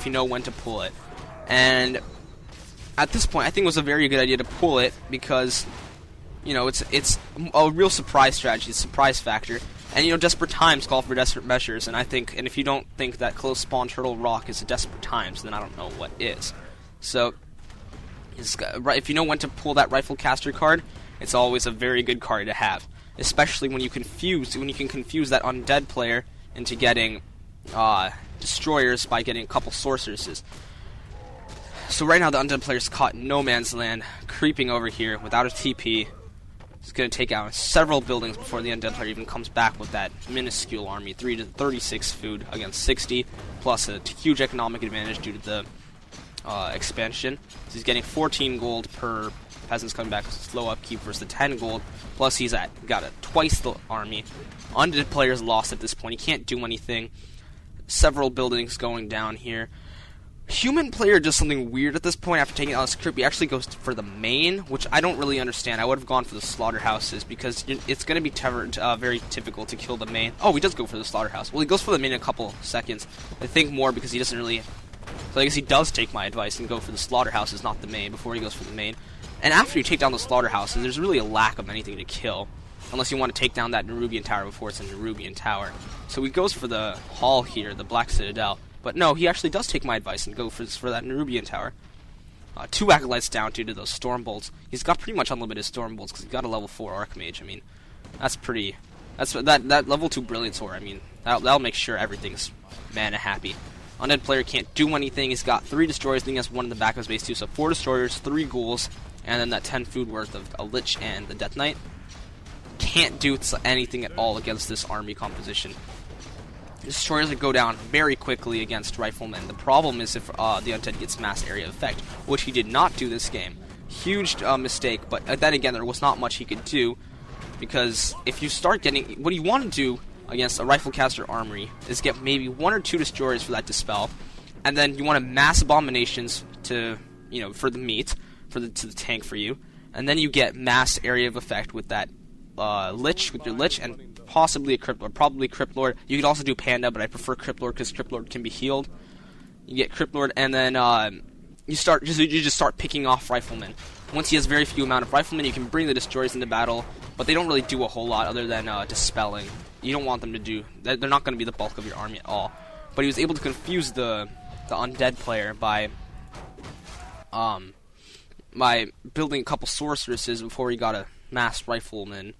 if you know when to pull it. And at this point, I think it was a very good idea to pull it because, you know, it's a real surprise strategy, surprise factor. And, you know, desperate times call for desperate measures, and if you don't think that close spawn Turtle Rock is a desperate times, then I don't know what is. So, if you know when to pull that Rifle Caster card, it's always a very good card to have. Especially when you can confuse that undead player into getting destroyers by getting a couple sorceresses. So right now the undead player's caught in no man's land, creeping over here without a TP. He's going to take out several buildings before the undead player even comes back with that minuscule army. 3 to 36 food against 60, plus a huge economic advantage due to the expansion. So he's getting 14 gold per peasants coming back with slow upkeep versus the 10 gold. Plus he's got twice the army. Undead player's lost at this point. He can't do anything. Several buildings going down here. Human player does something weird at this point after taking out his crypt. He actually goes for the main, which I don't really understand. I would have gone for the slaughterhouses because it's going to be very difficult to kill the main. Oh, he does go for the slaughterhouse. Well, he goes for the main in a couple seconds. I think more because he doesn't really... So I guess he does take my advice and go for the slaughterhouses, not the main, before he goes for the main. And after you take down the slaughterhouses, there's really a lack of anything to kill. Unless you want to take down that Nerubian tower before it's a Nerubian tower. So he goes for the hall here, the Black Citadel. But no, he actually does take my advice and go for that Nerubian tower. 2 acolytes down due to those storm bolts. He's got pretty much unlimited storm bolts because he's got a level 4 archmage. I mean, that level 2 brilliant sword. I mean, that'll make sure everything's mana happy. Undead player can't do anything. He's got 3 destroyers, then he has 1 in the back of his base too. So 4 destroyers, 3 ghouls, and then that 10 food worth of a lich and the death knight. Can't do anything at all against this army composition. Destroyers would go down very quickly against riflemen. The problem is if the undead gets mass area effect, which he did not do this game. Huge mistake, but then again, there was not much he could do, because if you start getting... What you want to do against a rifle caster armory is get maybe 1 or 2 destroyers for that dispel, and then you want to mass abominations to, you know, for the meat, to the tank for you, and then you get mass area of effect with that lich, with your lich, and possibly a Crypt Lord, probably Crypt Lord. You could also do Panda, but I prefer Crypt Lord because Crypt Lord can be healed. You get Crypt Lord, and then you just start picking off riflemen. Once he has very few amount of riflemen, you can bring the destroyers into battle, but they don't really do a whole lot other than dispelling. You don't want them to do. They're not going to be the bulk of your army at all. But he was able to confuse the undead player by building a couple sorceresses before he got a mass rifleman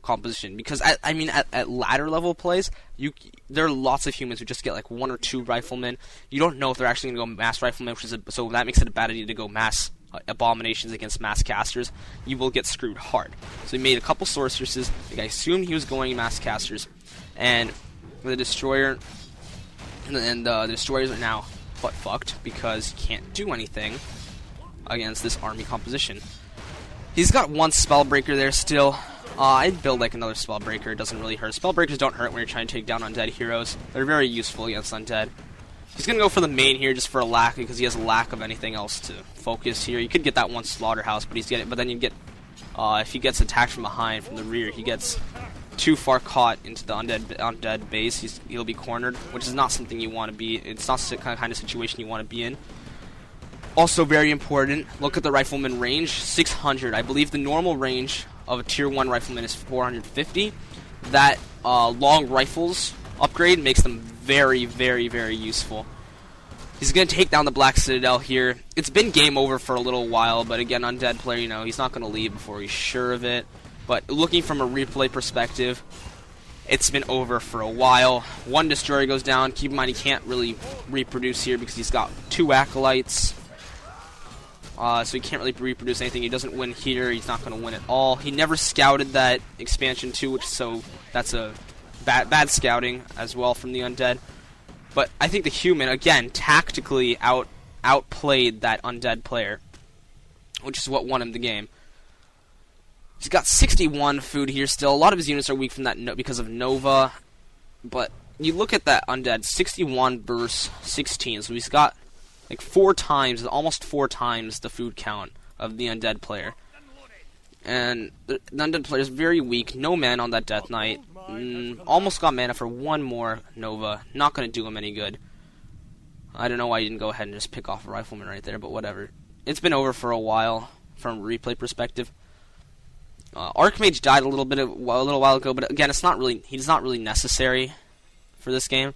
composition, because at ladder level plays, there are lots of humans who just get like 1 or 2 riflemen. You don't know if they're actually going to go mass riflemen, so that makes it a bad idea to go mass abominations against mass casters. You will get screwed hard. So he made a couple sorceresses. I assumed he was going mass casters, and the destroyer and the destroyers are now butt fucked because he can't do anything against this army composition. He's got 1 spellbreaker there still. I'd build like another Spellbreaker. It doesn't really hurt. Spellbreakers don't hurt when you're trying to take down undead heroes. They're very useful against undead. He's going to go for the main here just for a lack, because he has a lack of anything else to focus here. You could get that 1 slaughterhouse, but then you get, if he gets attacked from behind, from the rear, he gets too far caught into the undead base. He'll be cornered, which is not something you want to be. It's not the kind of situation you want to be in. Also very important, look at the rifleman range, 600. I believe the normal range of a tier 1 rifleman is 450. That long rifles upgrade makes them very, very, very useful. He's going to take down the Black Citadel here. It's been game over for a little while, but again, undead player, you know, he's not going to leave before he's sure of it. But looking from a replay perspective, it's been over for a while. 1 destroyer goes down. Keep in mind he can't really reproduce here because he's got 2 acolytes. So he can't really reproduce anything. He doesn't win here. He's not going to win at all. He never scouted that expansion too, so that's a bad scouting as well from the undead. But I think the human, again, tactically outplayed that undead player, which is what won him the game. He's got 61 food here still. A lot of his units are weak from that because of Nova. But you look at that undead, 61 versus 16. So he's got like 4 times, almost 4 times the food count of the undead player. And the undead player is very weak. No mana on that Death Knight. Almost got mana for 1 more Nova. Not going to do him any good. I don't know why you didn't go ahead and just pick off a rifleman right there, but whatever. It's been over for a while from a replay perspective. Archmage died a little while ago, but again, he's not really necessary for this game.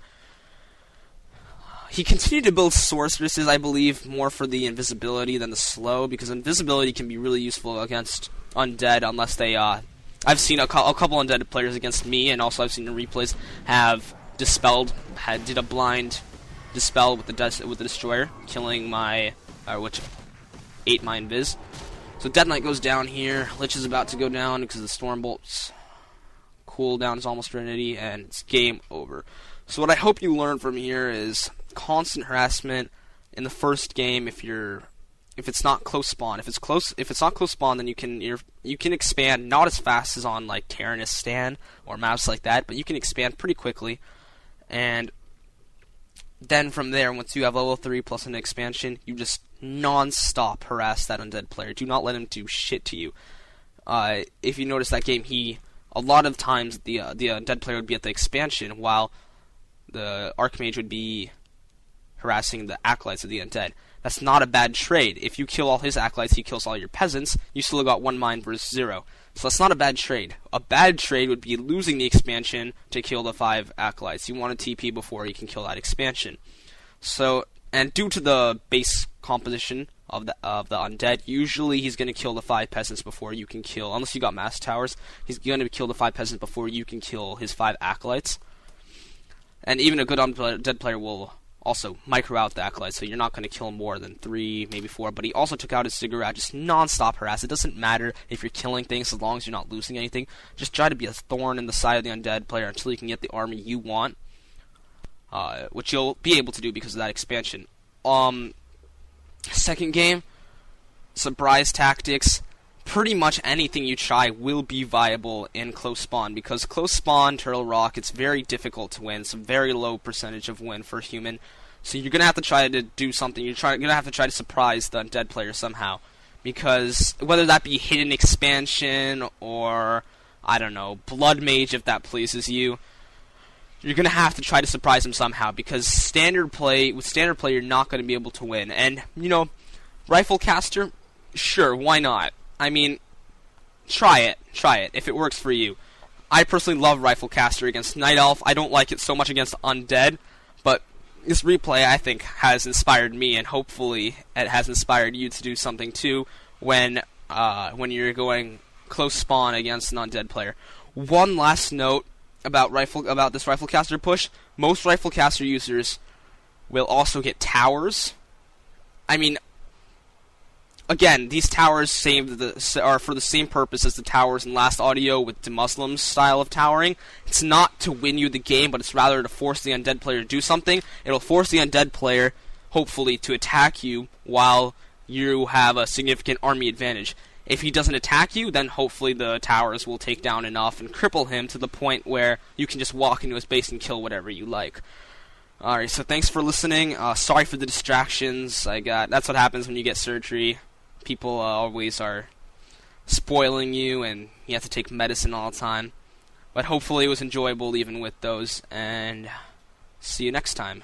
He continued to build sorceresses, I believe, more for the invisibility than the slow, because invisibility can be really useful against undead unless they, I've seen a couple undead players against me, and also I've seen in replays have did a blind dispel with the destroyer, killing which ate my invis. So Dead Knight goes down here. Lich is about to go down because the Stormbolt's cooldown is almost ready, and it's game over. So what I hope you learn from here is constant harassment in the first game. If it's not close spawn, if it's not close spawn, then you can expand, not as fast as on like Terranistan or maps like that, but you can expand pretty quickly. And then from there, once you have level 3 plus an expansion, you just non-stop harass that undead player. Do not let him do shit to you. If you notice that game, a lot of times the undead player would be at the expansion, while the Archmage would be harassing the acolytes of the undead. That's not a bad trade. If you kill all his acolytes, he kills all your peasants, you still got 1 mine versus 0. So that's not a bad trade. A bad trade would be losing the expansion to kill the 5 acolytes. You want to TP before you can kill that expansion. So, and due to the base composition of the undead, usually he's going to kill the 5 peasants before you can kill, unless you got mass towers, he's going to kill the 5 peasants before you can kill his 5 acolytes. And even a good undead player will also micro out the acolytes, so you're not going to kill more than 3, maybe 4. But he also took out his cigarette, just non-stop harass. It doesn't matter if you're killing things as long as you're not losing anything. Just try to be a thorn in the side of the undead player until you can get the army you want, which you'll be able to do because of that expansion. Second game, surprise tactics. Pretty much anything you try will be viable in close spawn, because close spawn, Turtle Rock, it's very difficult to win. It's a very low percentage of win for human. So you're going to have to try to do something. You're going to have to try to surprise the undead player somehow. Because whether that be hidden expansion or, I don't know, Blood Mage if that pleases you, you're going to have to try to surprise him somehow. Because with standard play, you're not going to be able to win. And, Rifle Caster, sure, why not? I mean, try it, if it works for you. I personally love Rifle Caster against Night Elf. I don't like it so much against Undead, but this replay, I think, has inspired me, and hopefully it has inspired you to do something too when you're going close spawn against an Undead player. One last note about this Rifle Caster push. Most Rifle Caster users will also get towers. I mean, again, these towers are for the same purpose as the towers in Last Audio with the Muslim style of towering. It's not to win you the game, but it's rather to force the undead player to do something. It'll force the undead player, hopefully, to attack you while you have a significant army advantage. If he doesn't attack you, then hopefully the towers will take down enough and cripple him to the point where you can just walk into his base and kill whatever you like. Alright, so thanks for listening. Sorry for the distractions. That's what happens when you get surgery. People always are spoiling you, and you have to take medicine all the time. But hopefully it was enjoyable even with those, and see you next time.